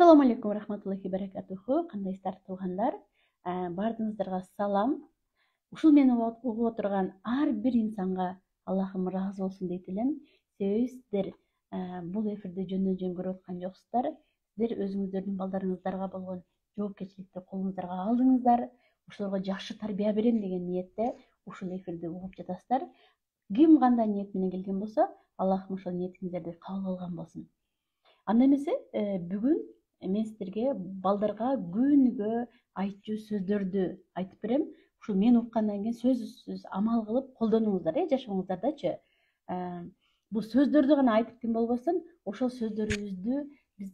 Assalamu alaikum рахматуллахи баракатуху. Кандайсыздар туугандар? Бардыгыңыздарга салам. Ушул мени угуп отурган ар бир инсанга Аллахым ыраазы болсун дейт элем. Себеби сиздер бул эфирди жөндөн жөн көрүп аткан жоксуздар. Сиздер өзүңүздөрдүн балдарыңыздарга болгон жоопкерчиликти колуңуздарга алдыңыздар. Ошолорго жакшы тарбия берем деген ниетте ушул эфирди угуп жатасыздар. Ким кандай ниет менен келген болсо, Аллахым ошол ниетиңиздерди кабыл кылган болсун. Анда эмесе бүгүн мен сиздерге балдарга күнүгө айтчу сөздөрдү айтып берем. Ушул мен уккандан кийин сөзсүз амал кылып колдонуңуздар, жашооңуздардачы. Бул сөздөрдү гана айтып ким болбосун, ошол сөздөрүбүздү биз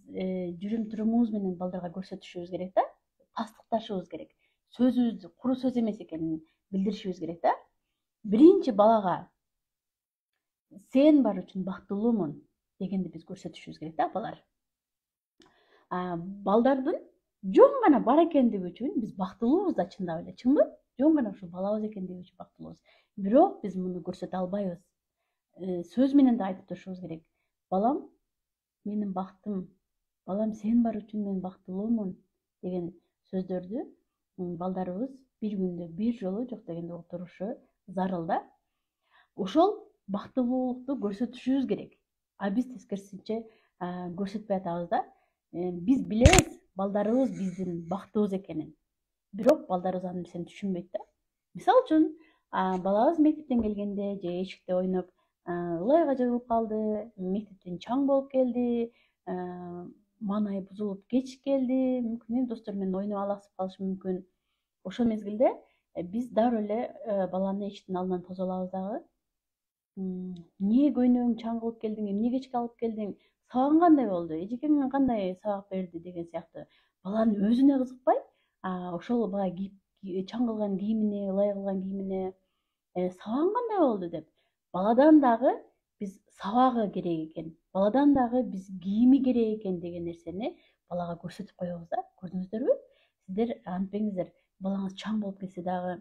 жүрүм турумубуз менен балдарга көрсөтүшүбүз керек да. Тастыкташыбыз керек. Сөзүбүз куру сөз эмес экенин билдиришибиз керек да. Биринчи балага сен бар үчүн бактылуумун дегенди биз көрсөтүшүбүз керек да, апалар. Балдардын жөн гана бар экендиги үчүн биз бактылуубуз да, чындап эле, чынбы? Жөн гана ушул балабыз экендиги үчүн бактылуубуз. Бирок биз муну көрсөтө албайбыз. Сөз менен да айтып турушубуз керек. Балам, менин бактым. Балам, сен бар үчүн мен бактылуумун деген сөздөрдү балдарыбыз бир күндө бир жолу жок дегенде угуп турушу зарыл да. Ошол бактылуулукту көрсөтүшүбүз керек. Биз тескерисинче көрсөтпөй атабыз да. Биз билебиз балдарыбыз биздин бактыбыз экенин. Бирок балдарыбыз аны нерсени түшүнбөйт да. Мисалы үчүн, балабыз мектептен келгенде же эшикте ойноп ылайга жыгылып калды, мектептен чаң болуп келди, маанай бузулуп кеч келди, мүмкүн достору менен ойноп алаксып калышы мүмкүн. Ошол мезгилде биз дароо эле баланы эшиктин алдынан тосуп алабыз дагы. Эмне көйнөгүң чаң кылып келдиң, эмне кечке алып келдиң, сабагың кандай болду, эжекең кандай сабак берди деген сыяктуу. Баланын өзүнө кызыкпай, ошол баягы чаң кылган кийимине, ылай кылган кийимине, сабагың кандай болду деп, баладан дагы биз сабагы керек экен, баладан дагы биз кийими керек экен деген нерсени балага көрсөтүп коебуз да. Көрдүңүздөрбү? Сиздер антпеңиздер, балаңыз чаң болуп келсе дагы,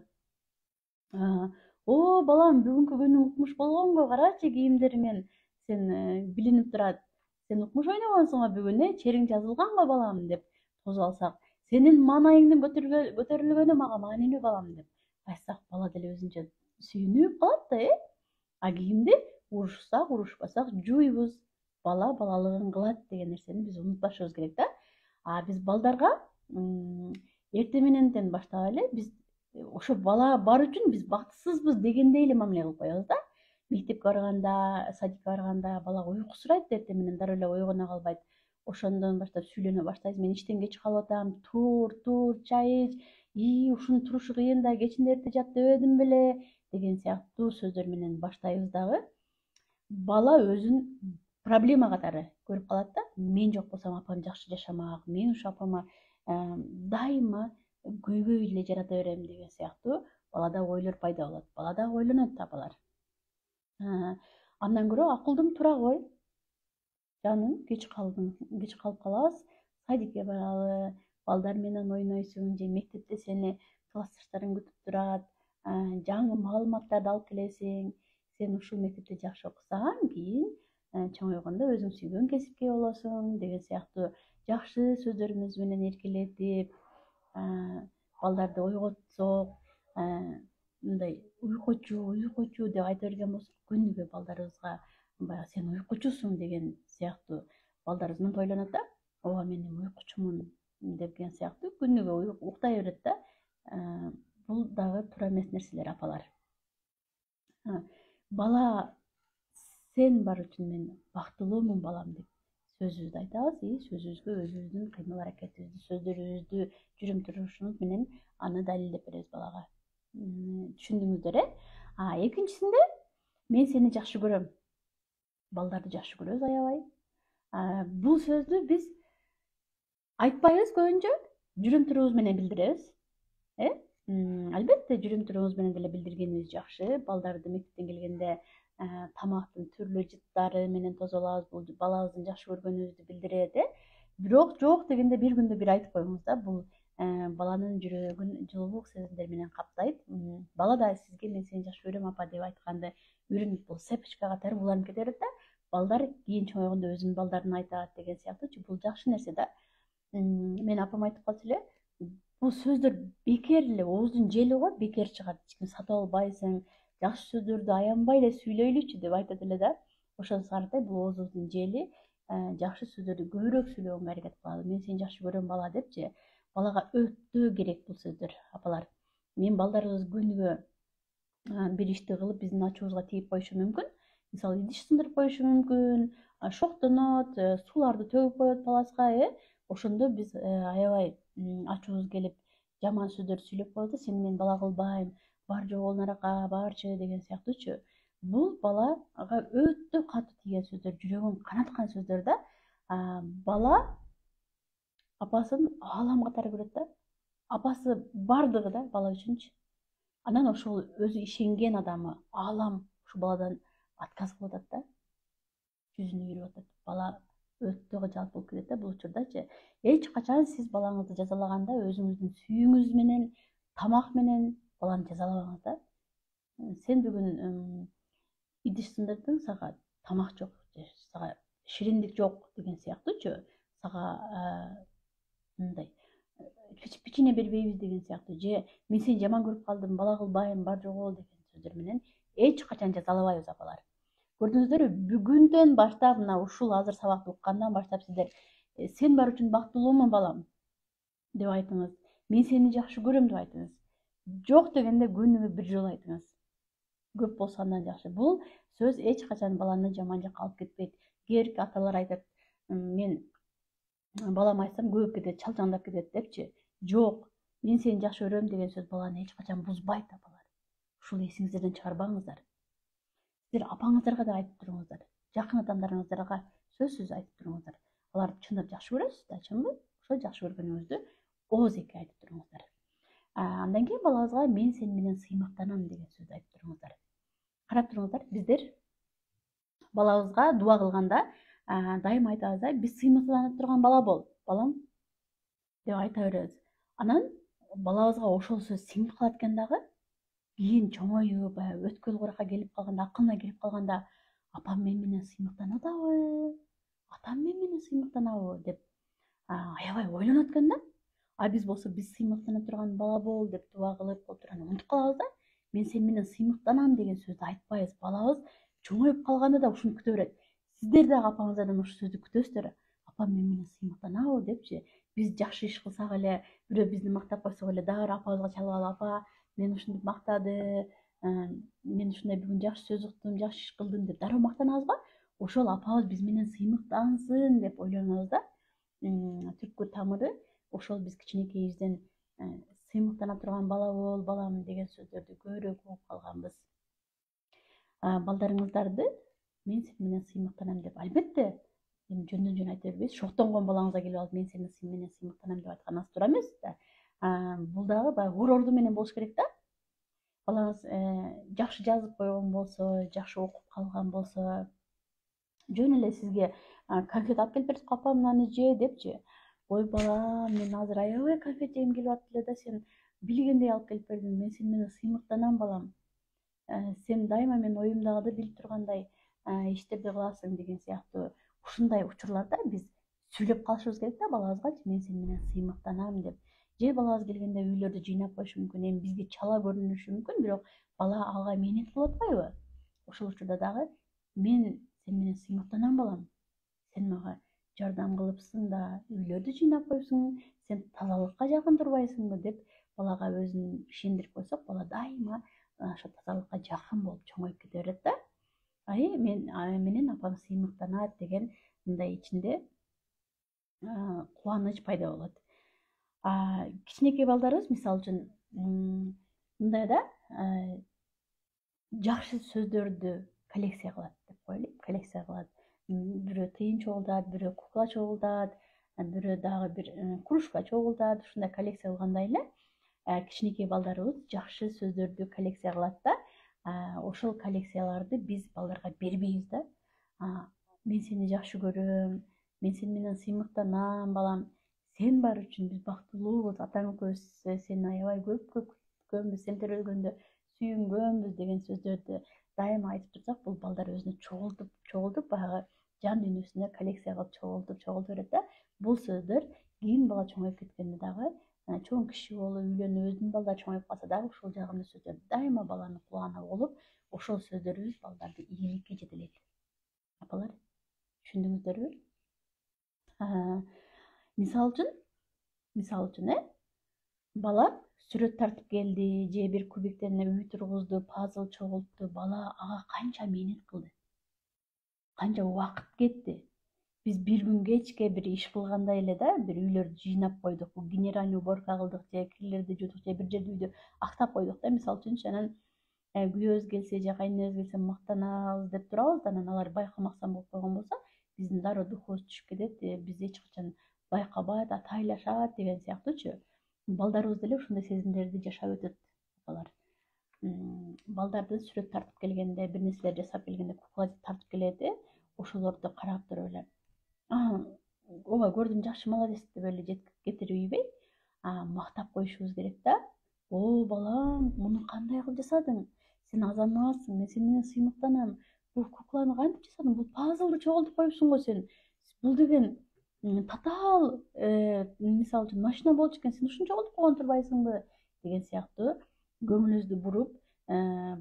о, балам, бүгүнкү күнүң укмуш болгонго, карачы кийимдериңен, сен билинип турат. Сен укмуш ойногонсуң бүгүн, чериң жазылганго балам деп тосуп алсак, сенин маанайыңдын көтөрүлгөнү мага маанилүү балам деп айтсак, бала деле өзүнчө сүйүнүп калат да, кийимди урушсак, урушпасак жууйбуз. Бала балалыгын кылат деген нерсени биз унутпашыбыз керек да. Биз балдарга эрте мененден баштап эле биз ошо бала бар үчүн биз бактысызбыз дегендей эле мамиле кылып коебуз да. Мектепке барганда, садикке барганда бала уйкусурайт, эрте менен дароо эле ойгоно калбайт. Ошондон баштап сүйлөнө баштайбыз. Мен иштен кеч калып атам, тур, чай ич, ушунун турушу кыйын да, кечинде эрте жат дебедим беле деген сыяктуу сөздөр менен баштайбыз дагы. Бала өзүн проблема катары көрүп калат да. Мен жок болсом апам жакшы жашамак, мен ушу апама дайыма көйгөй эле жарата берем деген сыяктуу балада ойлор пайда болот. Балада ойлонот апалар. Андан көрө акылдым тура кой. Жаным, кеч калып калабыз, садикке баралы, балдар менен ойнойсуң, же мектепте сени классташтарың күтүп турат, жаңы маалыматтарды алып келесиң, сен ушул мектепте жакшы окусаң, кийин чоңойгондо өзүң сүйгөн кесипке болосуң деген сыяктуу жакшы сөздөрүбүз менен эркелетип, балдарды ойготсок, мындай уйкучу деп айта берген болсок, күнүгө балдарыбызга баягы сен уйкучусуң деген сыяктуу балдарыбыз мынтип ойлонот да. Ооба, мен уйкучумун деген сыяктуу күнүгө уктай берет да. Бул дагы туура эмес нерселер, апалар. Бала, сен бар үчүн мен бактылуумун балам деп сөзүбүздү айтабыз, сөзүбүзгө өзүбүздүн кыймыл аракетибизди, сөздөрүбүздү, жүрүм турушубуз менен аны далилдеп беребиз балага. Түшүндүңүздөр, экинчисинде мен сени жакшы көрөм. Балдарды жакшы көрөбүз аябай. Бул сөздү биз айтпайбыз көбүнчө, жүрүм турубуз менен билдиребиз. Албетте, жүрүм турубуз менен деле билдиргенибиз жакшы. Балдарды мектептен келгенде тамактын түрлүү жыттары менен тосуп алабыз, бул балабыздын жакшы көргөнүбүздү билдирет, бирок жок дегенде бир күндө бир айтып коюңуз да. Бул баланын жүрөгүн жылуулук сезимдери менен каптайт. Бала да сизге мен сени жакшы көрөм апа деп айтканды үйрөнүп, бул цепочка катары буланып кете берет да. Балдар кийин чоңойгондо өзүнүн балдарына айтат деген сыяктуучу. Бул жакшы нерсе да. мен апам айтып калчу эле, бул сөздөр бекер эле, ооздун жели го бекер чыгат, эч ким сатып албайсың, жакшы сөздөрдү аянбай эле сүйлөйлүчү деп айтат эле да. Ошого карата бул оозубуздун жели, жакшы сөздөрдү көбүрөөк сүйлөгөнгө аракет кылалы. Мен сени жакшы көрөм бала депчи, балага өтө керек бул сөздөр, апалар. Мен балдарыбыз күнүгө бир ишти кылып биздин ачуубузга тийип коюшу мүмкүн. Мисалы идиш сындырып коюшу мүмкүн, шоктонот, сууларды төгүп коет паласка, ошондо биз аябай ачуубуз келип жаман сөздөр сүйлөп коебуз да, сени мен бала кылбайм, бар жогу ол нарака барчы деген сыяктуучу. Бул балага өтө катуу тийген сөздөр, жүрөгүн канаткан сөздөр да. Бала апасын аалам катары көрөт да. Апасы бардыгы да бала үчүнчү. Анан ошол өзү ишенген адамы аалам ушу баладан отказ кылып атат да, жүзүнө үйрүп атат. Бала өтө кыжаат болуп кетет да бул учурдачы. Эч качан сиз балаңызды жазалаганда өзүңүздүн сүйүүңүз менен, тамак менен баланы жазалабаңыз да. Сен бүгүн идиш сындырдың, сага тамак жок, сага шириндик жок деген сыяктуучу. Сага мындай печенье бербейбиз деген сыяктуу, же мен сени жаман көрүп калдым, бала кылбайм, бар жогу деген сөздөр менен эч качан жазалабайбыз апалар. Көрдүңүздөрбү, бүгүндөн баштап, мына ушул азыр сабакты уккандан баштап сиздер сен бар үчүн бактылуумун балам деп айтыңыз, мен сени жакшы көрөм деп айтыңыз. Жок дегенде күнүгө бир жолу айтыңыз. Көп болсо андан жакшы. Бул сөз эч качан баланы жаман жакка алып кетпейт. Кээрки аталар айтат, мен балам айтсам көбүп кетет, чалчаңдап кетет депчи. Жок, мен сени жакшы көрөм деген сөз баланы эч качан бузбайт апалар. Ушул эсиңиздерден чыгарбаңыздар. Сиздер апаңыздарга да айтып туруңуздар, жакын адамдарыңыздарга сөзсүз айтып туруңуздар. Аларды чындап жакшы көрөсүз да, чынбы? Ошол жакшы көргөнүңүздү ооз эки айтып туруңуздар. Андан кийин балаңызга мен сени менен сыймыктанам деген сөздү айтып туруңуздар. Карап туруңуздар, биздер балабызга дуа кылганда дайыма айтабыз да, биз сыймыктанып турган бала бол, балам деп айта беребиз. Анан балабызга ошол сөз сиңип калат экен дагы. Кийин чоңоюп, өткөл куракка келип калганда, акылына келип калганда, апам мен менен сыймыктанат атабы, атам мен менен сыймыктанабы деп аябай ойлонот экен да. Биз болсо биз сыймыктана турган бала бол деп дуа кылып отурган унутуп калабыз да. Мен сени менен сыймыктанам деген сөздү айтпайбыз. Балабыз чоңоюп калганда да ушуну күтө берет. Сиздер дагы апаңыздардан ушу сөздү күтөсүздөр. Апам мен менен сыймыктанабы депчи. Биз жакшы иш кылсак эле, бирөө бизди мактап койсок эле, дагы апабызга чалып алып, апа, мен ушинтип мактады, мен ушундай бүгүн жакшы сөз уктум, жакшы иш кылдым деп дароо мактанабызбы? Ошол апабыз биз менен сыймыктансын деп ойлонобуз да. Түркү тамыры ошол биз кичинекейибизден сыймыктана турган бала бол, балам деген сөздөрдү көбүрөөк угуп калганбыз. Балдарыңыздарды мен сени менен сыймыктанам деп албетте жөндөн жөн айта бербейсиз. Шоктонгон балаңызга келип алып мен сени менен сыймыктанам деп айткан аз туура эмес да. Бул дагы баягы орорду менен болуш керек да. Балаңыз жакшы жазып койгон болсо, жакшы окуп калган болсо, жөн эле сизге конфет алып келип берип, апа мынаны же депчи. Ой балам, мен азыр аябай конфет жегим келип атты эле да, сен билгендей алып келип бердиң, мен сени менен сыймыктанам балам. Сен дайыма менин оюмдагыды билип тургандай иштерди кыласың деген сыяктуу ушундай учурларда биз сүйлөп калышыбыз керек да балабызга, мен сени менен сыймыктанам деп. Же балабыз келгенде үйлөрдү жыйнап коюшу мүмкүн, эми бизге чала көрүнүшү мүмкүн, бирок бала ага мээнет кылып атпайбы? Ошол учурда дагы мен сени менен сыймыктанам балам. Сен мага жардам кылыпсың да, үйлөрдү жыйнап коюпсуң, сен тазалыкка жакын турбайсыңбы деп балага өзүн ишендирип койсок, бала дайыма ошо тазалыкка жакын болуп чоңоюп кете берет да. Мен менен апам сыймыктанат деген мындай ичинде кубаныч пайда болот. Кичинекей балдарыбыз мисалы үчүн мындай да, жакшы сөздөрдү коллекция кылат деп коелу, коллекция кылат. Бирөө тыйын чогултат, бирөө кукла чогултат, бирөө дагы бир кружка чогултат. Ушундай коллекция кылгандай эле кичинекей балдарыбыз жакшы сөздөрдү коллекция кылат да. Ошол коллекцияларды биз балдарга бербейбиз да. Мен сени жакшы көрөм, мен сени менен сыймыктанам балам, сен бар үчүн биз бактылуубуз, атаң экөөбүз сени аябай көп күткөнбүз, сен төрөлгөндө сүйүнгөнбүз деген сөздөрдү дайыма айтып турсак, бул балдар өзүнө чогултуп баягы жан дүйнөсүнө коллекция кылып чогултуп берет да. Бул сөздөр кийин бала чоңоюп кеткенде дагы чоң киши болуп үйлөнүп өзүнүн балдары чоңоюп калса дагы ушул жагында сөздөр дайыма баланын кулагына болуп, ошол сөздөрүбүз балдарды ийгиликке жетелейт. Апалар, түшүндүңүздөрбү? Мисал үчүн бала сүрөт тартып келди же бир кубиктерине үй тургузду, пазл чогултту, бала ага канча мээнет кылды, канча убакыт кетти. Биз бир күн кечке бир иш кылгандай эле да, бир үйлөрдү жыйнап койдук, генеральный уборка кылдык же кирлерди жуудук же бир жерде үйдү актап койдук да, мисалы үчүнчү. Анан күйөөбүз келсе же кайненебиз келсе мактанабыз деп турабыз да, анан алар байкамаксан болуп койгон болсо, биздин дароо духубуз түшүп кетет, биз эч качан байкабайт, атайлашат деген сыяктуучу. Балдарыбыз деле ушундай сезимдерди жашап өтөт, апалар. Балдарды сүрөт тартып келгенде, бир нерселер жасап келгенде, кукла тартып келет, ошолорду карап туруп эле ооба көрдүм, жакшы, молодец деп эле кетирбейбей, мактап коюшубуз керек да. О, балам, муну кандай кылып жасадың? Сен азаматсың, мен сени менен сыймыктанам. Бул кукланы кантип жасадың? Бул пазлды чогултуп коюпсуң го сен. Бул деген татаал, мисалы үчүн машина болчу экен, сен ушуну чогултуп койгон турбайсыңбы? Деген сыяктуу көңүлүбүздү буруп,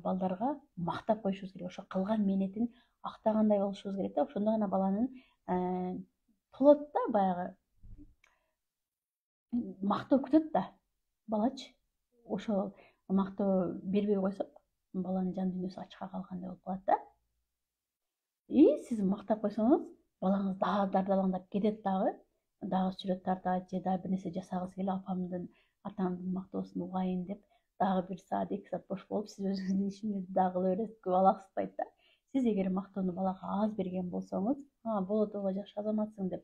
балдарга мактап коюшубуз керек. Ошо кылган мээнетин актагандай болушубуз керек да. Ошондо гана баланын толот да, баягы мактоо күтөт да балачы. Ошол мактоо бербей койсок, баланын жан дүйнөсү ачка калгандай болуп калат да. Сиз мактап койсоңуз, балаңыз дагы дардалаңдап кетет дагы сүрөт тартат же дагы бир нерсе жасагысы келип, апамдын, атамдын мактоосун угайын деп, дагы 1 саат 2 саат бош болуп, сиз өзүңүздүн ишиңизди дагы кыла бересиз, көп алаксытпайт да. Сиз эгер мактоону балага аз берген болсоңуз, болот, ооба жакшы, азаматсың деп,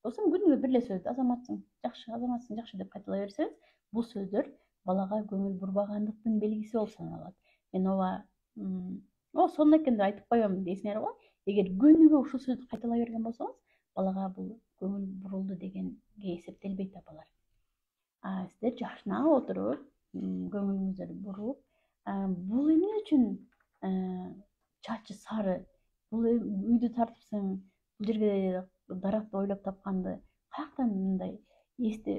болсоң күнүгө бир эле сөздү азаматсың, жакшы деп кайталай берсеңиз, бул сөздөр балага көңүл бурбагандыктын белгиси болуп саналат. Мен сонун экен деп айтып коем дейсиңер го. Эгер күнүгө ушул сөздү кайталай берген болсоңуз, балага бул көңүл бурулду дегенге эсептелбейт, апалар. Сиздер жакшынакы отуруп, көңүлүңүздөрдү буруп, бул эмне үчүн чачы сары, бул үйдү тартыпсың, бул жерге даракты ойлоп тапканды, каяктан мындай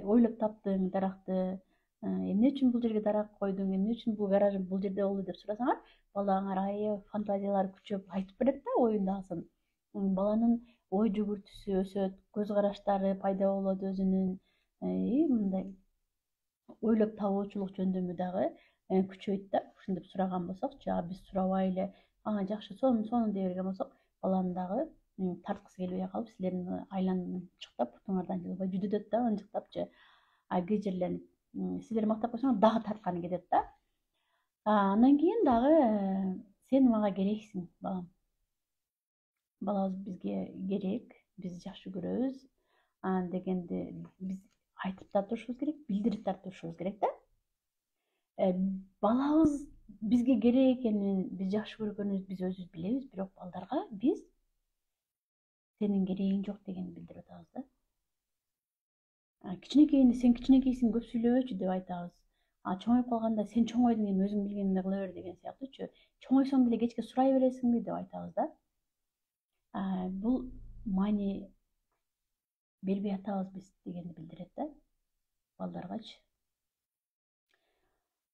ойлоп таптың даракты, эмне үчүн бул жерге дарак койдуң, эмне үчүн бул гараж бул жерде болду деп сурасаңар, балаңар аябай фантазиялары күчөп айтып берет да, оюндасын. Баланын ой жүгүртүүсү өсөт, көз караштары пайда болот өзүнүн, мындай ойлоп табуучулук жөндөмү дагы күчөйт да. Ушинтип сураган болсокчу, биз сурабай эле, жакшы, сону дей берген болсок, баланын дагы тарткысы келбей калып, силердин айланчыктап, бутуңардан жылбай жүдөтөт да, ынжыктапчы, кыйжырленип. Силер мактап койсоңор, дагы тартканы кетет да. Андан кийин дагы сен мага керексиң, балам. Балабыз бизге керек, биз жакшы көрөбүз дегенди биз айтып да турушубуз керек, билдирип да турушубуз керек да. Балабыз бизге керек экенин, биз жакшы көргөнүбүздү биз өзүбүз билебиз, бирок балдарга биз сенин керегиң жок дегенди билдирип атабыз да. Кичинекейинде сен кичинекейсиң, көп сүйлөбөчү деп айтабыз. Чоңоюп калганда сен чоңойдуң, эми өзүң билгениңди кыла бер деген сыяктуучу. Чоңойсоң деле кечке сурай бересиңби деп айтабыз да. Бул маани бербей атабыз биз дегенди билдирет да, балдаргачы.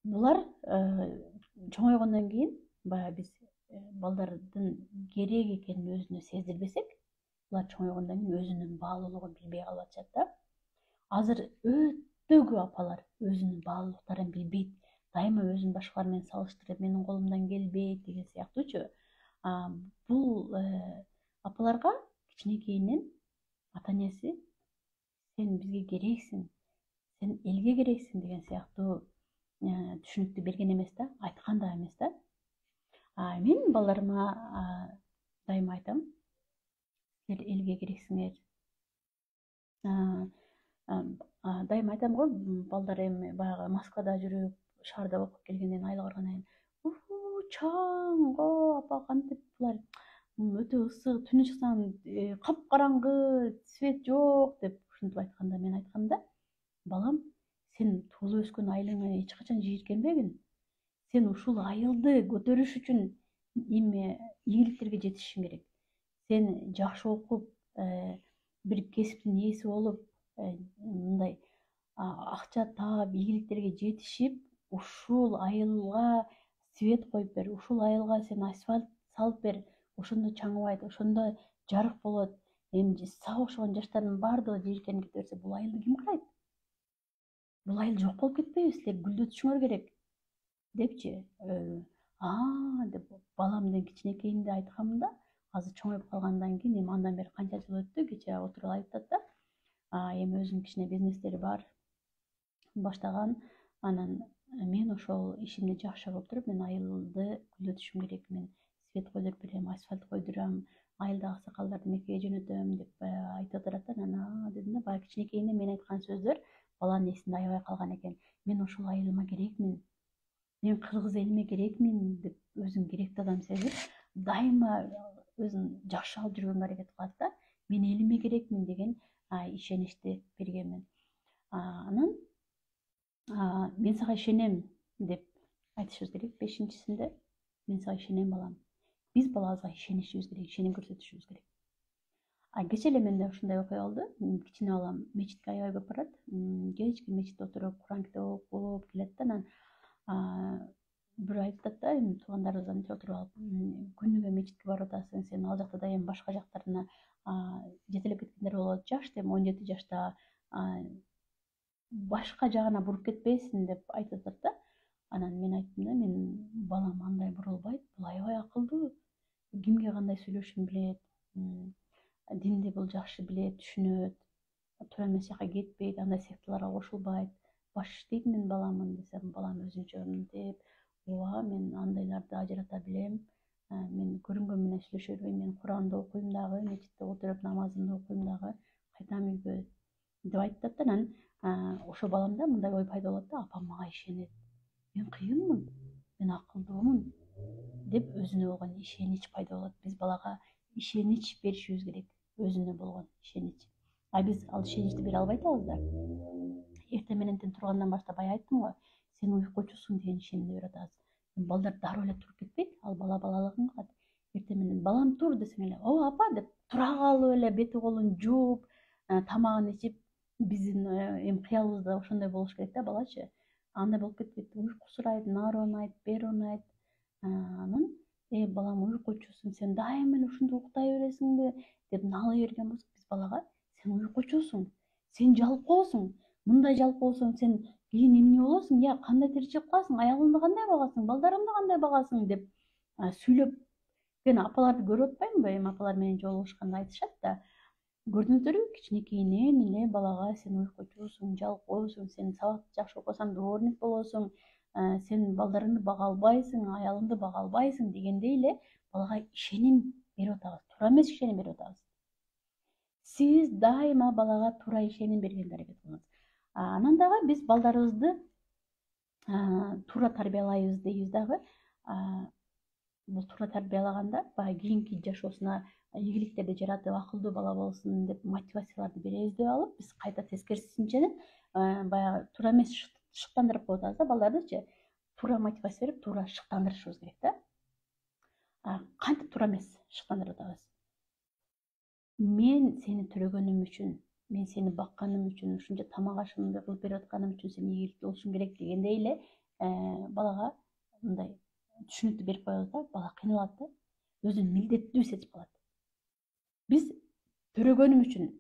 Булар чоңойгондон кийин баягы биз балдардын керек экенин өзүнө сездирбесек, булар чоңойгондон кийин өзүнүн баалуулугун билбей калып атышат да. Азыр өтө көп апалар өзүнүн баалуулуктарын билбейт, дайыма өзүн башкалар менен салыштырып, менин колумдан келбейт деген сыяктуучу. Бул апаларга кичинекейинен ата энеси сен бизге керексиң, сен элге керексиң деген сыяктуу түшүнүктү берген эмес да, айткан да эмес да. Мен балдарыма дайыма айтам, силер элге керексиңер. Дайыма айтам го, балдар эми баягы Москвада жүрүп, шаарда окуп келгенден айылга баргандан кийин, чаң го апа, кантип булар өтө ысык, түнү чыксаң капкараңгы, свет жок деп ушинтип айтканда, мен айткам да, балам, сен туулуп өскөн айылыңа эч качан жийиркенбегин. Сен ушул айылды көтөрүш үчүн ийгиликтерге жетишиң керек. Сен жакшы окуп, бир кесиптин ээси болуп, мындай акча таап ийгиликтерге жетишип, ушул айылга свет коюп бер, ушул айылга сен асфальт салып бер, ошондо чаңыбайт, ошондо жарык болот. Эми сага окшогон жаштардын баардыгы жийиркенип кете берсе, бул айылды ким карайт? Бул айыл жок болуп кетпейби? Силер гүлдөтүшүңөр керек депчи. Деп баламдын кичинекейинде айткам да, азыр чоңоюп калгандан кийин, эми андан бери канча жыл өттү, кечээ отуруп айтат да, эми өзүнүн кичине бизнестери бар, баштаган. Анан мен ошол ишимди жакшы кылып туруп, мен айылды гүлдөтүшүм керек, мен свет койдуруп берем, асфальт койдурам, айылдагы аксакалдарды Меккеге жөнөтөм деп айтып атат. Анан дедим да, баягы кичинекейинде мен айткан сөздөр баланын эсинде аябай калган экен. Мен ошол айылыма керекмин, мен кыргыз элиме керекмин деп өзүн керектүү адам сезип, дайыма өзүн жакшы алып жүргөнгө аракет кылат да. Мен элиме керекмин деген ишеничти бергенмин. Анан мен сага ишенем деп айтышыбыз керек. Бешинчисинде мен сага ишенем балам. Биз балабызга ишенишибиз керек, ишеним көрсөтүшүбүз керек. Кечээ эле менде ушундай окуя болду. Кичине балам мечитке аябай көп барат. Кечки мечитте отуруп, Куран китеп окуп келет да. Анан бирөө айтат да, эми туугандарыбыздан отуруп алып, күнүгө мечитке барып атасың, сен ал жакта да эми башка жактарына жетелеп кеткендер болот. Жашта эми 17 жашта башка жагына буруп кетпейсиң деп айтып атат да. Анан мен айттым да, мен балам андай бурулбайт, бул аябай акылдуу, кимге кандай сүйлөшүүнү билет, динди бул жакшы билет, түшүнөт, туура эмес жака кетпейт, андай секталарга кошулбайт, баш иштейт менин баламын десем, балам өзүнчө мынтип, ооба мен андайларды ажырата билем, мен көрүнгөн менен сүйлөшө бербейм, мен Куранды окуйм дагы, мечитте отуруп намазымды окуйм дагы, кайтам үйгө деп айтат да. Анан ошо баламда мындай ой пайда болот да, апам мага ишенет, мен кыйынмын, мен акылдуумун деп өзүнө болгон ишенич пайда болот. Биз балага ишенич беришибиз керек, өзүнө болгон ишенич. Биз ал ишеничти бере албай атабыз да. Эртең мененден тургандан баштап, айттым го, сен уйкучусуң деген ишенимди берип атабыз. Балдар дароо эле туруп кетпейт, ал бала балалыгын кылат. Эртең менен балам тур десең эле, ооба апа деп тура калып эле бети колун жууп, тамагын ичип, биздин эми кыялыбызда ошондой болуш керек да балачы. Андай болуп кетпейт, уйкусурайт, нары оонайт, бери оонайт. Анан балам уйкучусуң, сен дайыма эле ушинтип уктай бересиңби деп нала берген болсок, биз балага сен уйкучусуң, сен жалкоосуң, мындай жалкоосуң сен кийин эмне болосуң, кандай тиричилик кыласың, аялыңды кандай багасың, балдарыңды кандай багасың деп сүйлөп, мен апаларды көрүп атпаймынбы, эми апалар менен жолугушканда айтышат да. Көрдүңүздөрбү, кичинекейинен эле балага сен уйкучусуң, жалкоосуң, сен сабакты жакшы окусаң дворник болосуң, сен балдарыңды бага албайсың, аялыңды бага албайсың дегендей эле балага ишеним берип атабыз, туура эмес ишеним берип атабыз. Сиз дайыма балага туура ишеним бергенге аракет кылыңыз. Анан дагы биз балдарыбызды туура тарбиялайбыз дейбиз дагы. Бул туура тарбиялаганда баягы кийинки жашоосуна ийгиликтерди жаратып, акылдуу бала болсун деп мотивацияларды беребиз деп алып, биз кайта тескерисинче баягы туура эмес шыктандырып коюп атабыз да балдардычы. Туура мотивация берип, туура шыктандырышыбыз керек да. Кантип туура эмес шыктандырып атабыз? Мен сени төрөгөнүм үчүн, мен сени бакканым үчүн, ушунча тамак ашымды кылып берип атканым үчүн сен ийгиликтүү болушуң керек дегендей эле балага мындай түшүнүктү берип коебуз да, бала кыйналат да, өзүн милдеттүү сезип калат. Биз төрөгөнүм үчүн,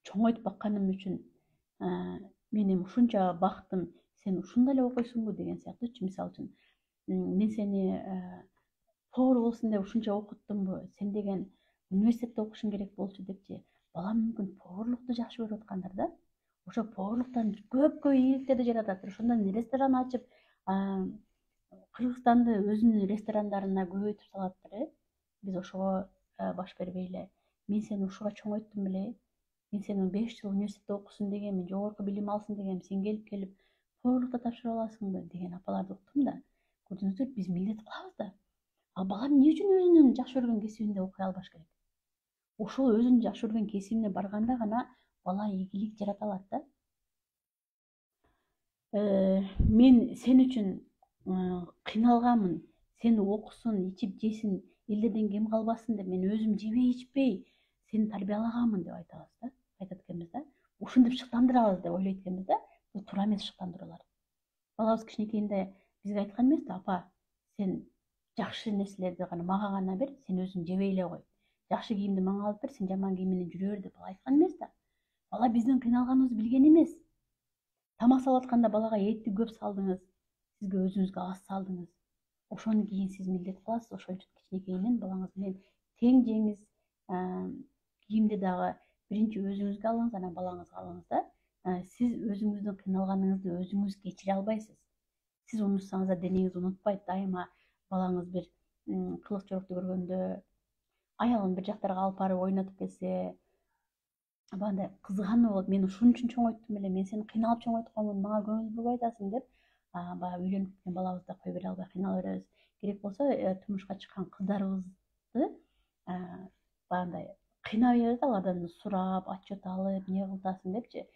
чоңойтуп бакканым үчүн, мен эми ушунча бактым, сен ушундай эле окуйсуңбу деген сыяктуучу. Мисалы үчүн, мен сени повар болсун деп ушунча окуттумбу, сен деген университетте окушуң керек болчу депчи. Бала мүмкүн поварлыкту жакшы көрүп аткандыр да. Ошо поварлыктан көп ийгиликтерди жаратат. Ошондон ресторан ачып, Кыргызстанды өзүнүн ресторандарына көбөйтүп салаттыр. Биз ошого баш бербей эле, мен сени ушуга чоңойттум беле, мен сени 5 жыл университетте окусун дегем, жогорку билим алсын дегем, сен келип поварлыкты тапшыра аласыңбы деген апаларды уктум да. Көрдүңүздөр, биз милдет кылабыз да. Бала эмне үчүн өзүнүн жакшы көргөн кесибинде окуй албаш керек? Ошол өзүнүн жакшы көргөн кесибине барганда гана бала ийгилик жарата алат да. Мен сен үчүн кыйналганмын, сени окусун, ичип жесин, элдерден кем калбасын деп мен өзүм жебей ичпей сени тарбиялаганмын деп айтабыз да, айтат экенбиз да. ушинтип шыктандырабыз деп ойлойт экенбиз да. Бул туура эмес шыктандыруулар. Балабыз кичинекейинде бизге айткан эмес да, апа, сен жакшы нерселерди гана мага гана бер, сен өзүң жебей эле кой. Жакшы кийимди мага алып бер, сен жаман кийим менен жүрө бер деп бала айткан эмес да. Бала биздин кыйналганыбызды билген эмес. Тамак салып атканда балага этти көп салдыңыз, сизге өзүңүзгө аз салдыңыз. Ошону кийин сиз милдет кыласыз. Ошол үчүн кичинекейинен балаңыз менен тең жеңиз. Кийимди дагы биринчи өзүңүзгө алыңыз, анан балаңызга алыңыз да. Сиз өзүңүздүн кыйналганыңызды өзүңүз кечире албайсыз. Сиз унутсаңыз да денеңиз унутпайт. Дайыма балаңыз бир кылык чорокто көргөндө, аялын бир жактарга алып барып ойнотуп келсе, абандай кызыгануу болот. Мен ушун үчүн чоңойттум эле, мен сени кыйналып чоңойтконмун, мага көңүл бурбай атасың деп, баягы үйлөнүп кеткен балабызды кое бере албай кыйнала беребиз. Керек болсо турмушка чыккан кыздарыбызды баягындай кыйнай беребиз да, алардан сурап, отчет алып, эмне кылып атасың депчи.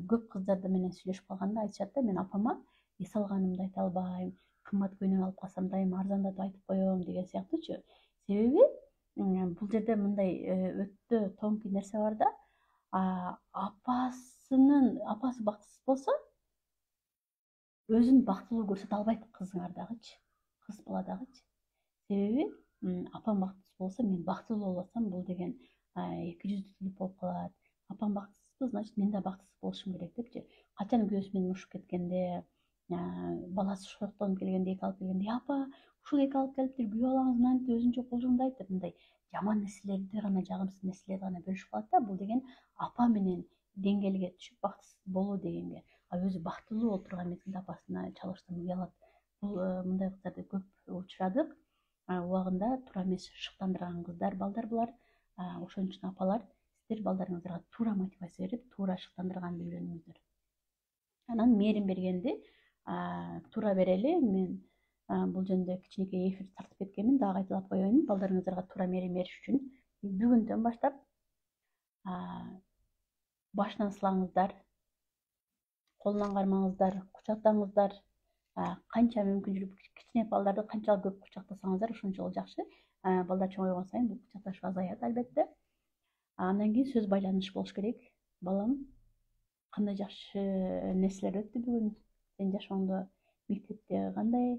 Көп кыздар менен сүйлөшүп калганда айтышат да, мен апама эс алганымды айта албайм, кымбат көйнөк алып калсам дайыма арзандатып айтып коем деген сыяктуучу. Себеби бул жерде мындай өтө тонкий нерсе бар да. Апасы бактысыз болсо, өзүн бактылуу көрсөтө албайт кызыңардагычы, кыз баладагычы. Себеби апам бактысыз болсо, мен бактылуу болбосом, бул деген эки жүздүүлүк болуп калат. Апам бактысызбы, значит мен да бактысыз болушум керек депчи. Качан күйөөсү менен урушуп кеткенде, баласы шоктонуп келгенде, эки алып келгенде, апа, ушул эки алып келиптир, күйөө балаңыз мынантип өзүнчө кулжуңдайт деп, мындай жаман нерселерди гана, жагымсыз нерселерди гана бөлүшүп калат да. Бул деген апа менен деңгээлге түшүп бактысыз болуу дегенге. Өзү бактылуу болуп турган мезгилде апасына чалыштан уялат. Бул мындай кыздарды көп учурадык. Убагында туура эмес шыктандырган кыздар, балдар булар. Ошон үчүн апалар, сиздер балдарыңыздарга туура мотивация берип, туура шыктандырганды үйрөнүңүздөр. Анан мээрим бергенди туура берели. Мен бул жөнүндө кичинекей эфир тартып кеткенмин, дагы кайталап коеюн. Балдарыңыздарга туура мээрим бериш үчүн бүгүндөн баштап башынан сылаңыздар, колунан кармаңыздар, кучактаңыздар. Канча мүмкүнчүлүк кичине балдарды канчалык көп кучактасаңыздар, ошончолук жакшы. Балдар чоңойгон сайын бул кучакташуу азаят албетте. Андан кийин сөз байланыш болуш керек. Балам, кандай жакшы нерселер өттү бүгүн? Сен жашооңдо мектепте кандай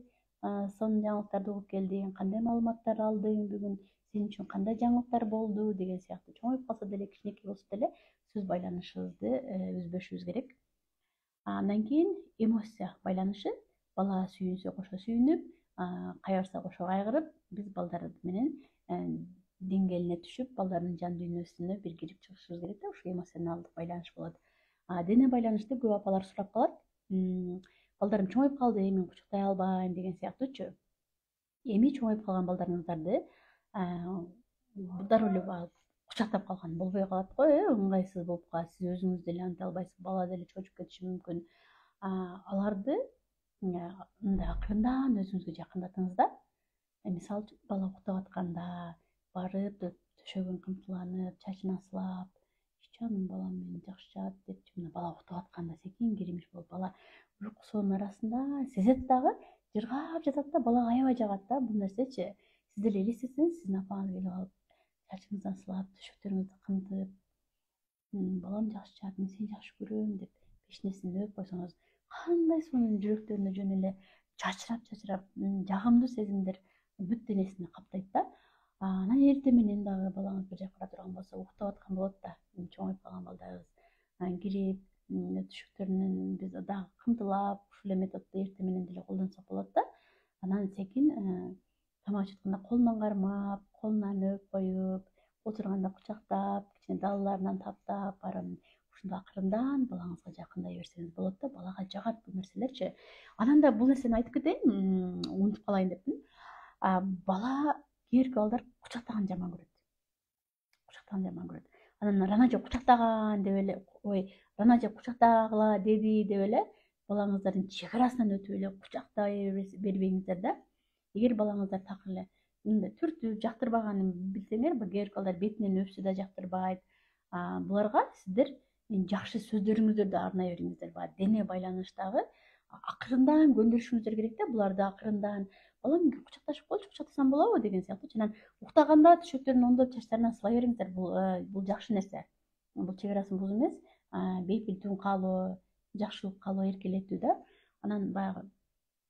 сонун жаңылыктарды угуп келдиң, кандай маалыматтар алдың бүгүн, сен үчүн кандай жаңылыктар болду деген сыяктуу. Чоңоюп калса деле, кичинекей болсо деле сөз байланышыбызды үзбөшүбүз керек. Андан кийин эмоция байланышы. Бала сүйүнсө кошо сүйүнүп, кайгырса кошо кайгырып, биз балдар менен деңгээлине түшүп, балдардын жан дүйнөсүнө бир кирип чыгышыбыз керек да. Ушул эмоционалдык байланыш болот. Дене байланышты көп апалар сурап калат. Балдарым чоңоюп калды, мен кучактай албайм деген сыяктуучу. Эми чоңоюп калган балдарыңыздарды дароо эле кучактап калган болбой калат го, ыңгайсыз болуп калат. Сиз өзүңүз деле анта албайсыз, бала деле чочуп кетиши мүмкүн. Аларды мындай акырындан өзүңүзгө жакындатыңыз да. Мисалы үчүн бала уктап атканда барып төшөгүн кымтыланып, чачынан сылап, жаным балам менин жакшы жат депчи, мына бала уктап атканда секин киримиш болуп, бала уйкусунун арасында сезет дагы, жыргап жатат да, балага аябай жагат да бул нерсечи. Сиз деле элестетсеңиз, сиздин апаңыз келип алып, чачыңыздан сылап, төшөктөрүңүздү кымтып, балам жакшы жат, мен сени жакшы көрөм деп пешенесин өп койсоңуз, кандай сонун жүрөктөрүнө жөн эле чачырап жагымдуу сезимдер бүт денесине каптайт да. Анан эртең менен дагы балаңыз бир жака бара турган болсо, уктап аткан болот да, чоңоюп калган балдарыбыз кирип, түшөктөрүнөн биз дагы кымтылап, ушул методду эртең менен деле колдонсок болот да. Анан секин тамак ичип атканда колунан кармап, колунан өп коюп, отурганда кучактап, кичине далларынан таптап, барып ушундай акырындан балаңызга жакындай берсеңиз болот да. Балага жагат бул нерселерчи. Анан да бул нерсени айтып кетейин, унутуп калайын дептим. Бала, кээинки балдар кучактаган жаман көрөт. Анан Ранача кучактаган деп эле, ой, Ранача кучактагыла деди деп эле балаңыздардын чек арасынан өтүп эле кучактай бербеңиздер да. Эгер балаңыздар такыр эле мындай түртүп жактырбаганын билсеңер, кээинки балдар бетинен өпсө да жактырбайт. Буларга сиздер жакшы сөздөрүңүздөрдү арнай бериңиздер. Баягы дене байланыштагы акырындан көндүрүшүңүздөр керек да. Буларды акырындан, балам кучакташып койчу, кучактасам болобу деген сыяктуу. Анан уктаганда түшөктөрүн оңдоп чачтарынан сыла бериңиздер. Бул жакшы нерсе. Бул чек арасын бузуу эмес. бейпил түн каалоо, жакшылык каалоо эркелетүү да. Анан баягы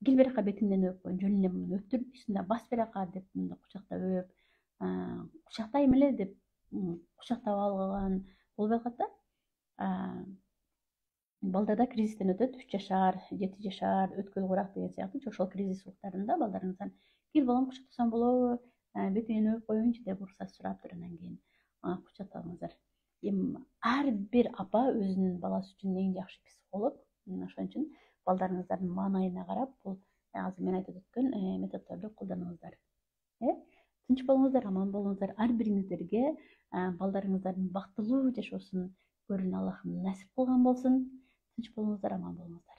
кел бери жака бетимден өп коеюн, жөн эле муну өптүрүп үстүнө бас бери жака деп мындай кучактап өп, кучактайм эле деп кучактап алган болбой калат да. Балдарда кризистен өтөт, 3 жашар, 7 жашар, өткөл курак деген сыяктуу ошол кризис убактарында балдарыңыздан кел балам кучактасам болобу, бетиңен өп коеюнчу деп уруксат сураптыр, анан кийин кучакталыңыздар. Эми ар бир апа өзүнүн баласы үчүн эң жакшы психолог. Ошон үчүн балдарыңыздардын маанайына карап бул азыр мен айтып өткөн методдорду колдонуңуздар. Тынч болуңуздар, аман болуңуздар. Ар бириңиздерге балдарыңыздардын бактылуу жашоосун көрүүнү Аллахым насип кылган болсун. Тынч болуңуздар, аман болуңуздар.